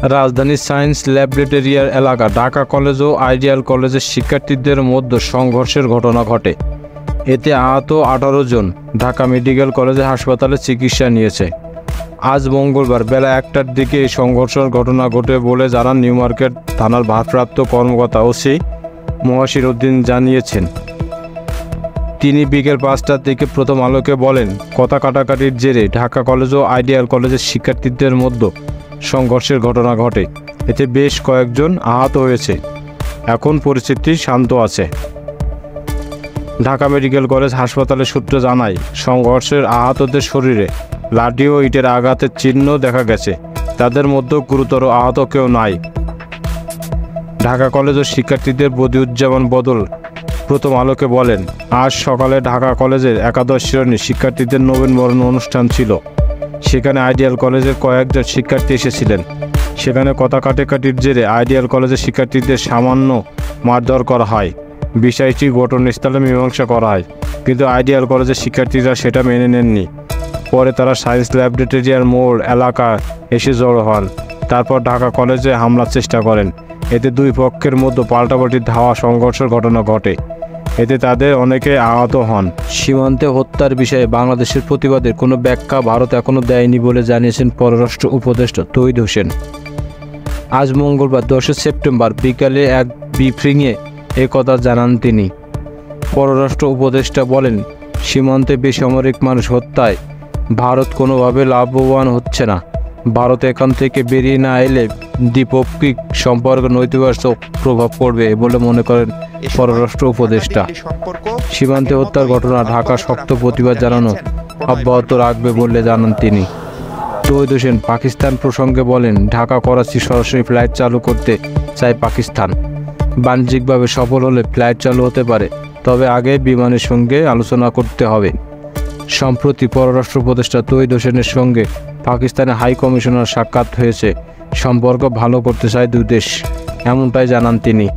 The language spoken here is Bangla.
রাজধানীর সায়েন্স ল্যাবরেটরিয়ার এলাকা ঢাকা কলেজ ও আইডিয়াল কলেজের শিক্ষার্থীদের মধ্যে সংঘর্ষের ঘটনা ঘটে। এতে আহত 18 জন ঢাকা মেডিকেল কলেজ হাসপাতালে চিকিৎসা নিয়েছে। আজ মঙ্গলবার বেলা 1টার দিকে এই সংঘর্ষের ঘটনা ঘটে বলে জানান নিউ মার্কেট থানার ভারপ্রাপ্ত কর্মকর্তা ওসি মহসির উদ্দিন জানিয়েছেন। তিনি বিকেল 5টার দিকে প্রথম আলোকে বলেন, কথা কাটাকাটির জেরে ঢাকা কলেজ ও আইডিয়াল কলেজের শিক্ষার্থীদের মধ্যে সংঘর্ষের ঘটনা ঘটে। এতে বেশ কয়েকজন আহত হয়েছে। এখন পরিস্থিতি শান্ত আছে। ঢাকা মেডিকেল কলেজ হাসপাতালের সূত্র জানায়, সংঘর্ষের আহতদের শরীরে লাঠি ও ইটের আঘাতের চিহ্ন দেখা গেছে। তাদের মধ্যে গুরুতর আহত কেউ নাই। ঢাকা কলেজের শিক্ষার্থীদের বদিউজ্জামান বদল প্রথম আলোকে বলেন, আজ সকালে ঢাকা কলেজের একাদশ শ্রেণীর শিক্ষার্থীদের নবীনবরণ অনুষ্ঠান ছিল। সেখানে আইডিয়াল কলেজের কয়েকজন শিক্ষার্থী এসেছিলেন। সেখানে কথা কাটাকাটির জেরে আইডিয়াল কলেজের শিক্ষার্থীদের সামান্য মারধর করা হয়। বিষয়টি ঘটনাস্থলে মীমাংসা করা হয়, কিন্তু আইডিয়াল কলেজের শিক্ষার্থীরা সেটা মেনে নেননি। পরে তারা সায়েন্স ল্যাবরেটরিয়ার মোড় এলাকা এসে জড়ো হন। তারপর ঢাকা কলেজে হামলার চেষ্টা করেন। এতে দুই পক্ষের মধ্যে পাল্টাপাল্টি ধাওয়া সংঘর্ষের ঘটনা ঘটে। এতে তাদের অনেকে আহত হন। সীমান্তে হত্যার বিষয়ে বাংলাদেশের প্রতিবাদের কোনো ব্যাখ্যা ভারত এখনও দেয়নি বলে জানিয়েছেন পররাষ্ট্র উপদেষ্টা তৌহিদ হোসেন। আজ মঙ্গলবার 10 সেপ্টেম্বর বিকালে এক ব্রিফিংয়ে একথা জানান তিনি। পররাষ্ট্র উপদেষ্টা বলেন, সীমান্তে বেসামরিক মানুষ হত্যায় ভারত কোনোভাবে লাভবান হচ্ছে না। ভারত এখান থেকে বেরিয়ে না এলে দ্বিপক্ষিক সম্পর্কে নেতিবাচক প্রভাব পড়বে বলে মনে করেন পররাষ্ট্র উপদেষ্টা। সীমান্তে হত্যার ঘটনা ঢাকা শক্ত প্রতিবাদ জানানো অব্যাহত রাখবে বলে জানান তিনি। তৌহিদ হোসেন পাকিস্তান প্রসঙ্গে বলেন, ঢাকা করাচি সরাসরি ফ্লাইট চালু করতে চায় পাকিস্তান। বাণিজ্যিকভাবে সফল হলে ফ্লাইট চালু হতে পারে, তবে আগে বিমানের সঙ্গে আলোচনা করতে হবে। সম্প্রতি পররাষ্ট্র উপদেষ্টা তৌহিদ হোসেনের সঙ্গে পাকিস্তানের হাই কমিশনার সাক্ষাৎ হয়েছে। সম্পর্ক ভালো করতে চায় দুই দেশ, এমনটাই জানান তিনি।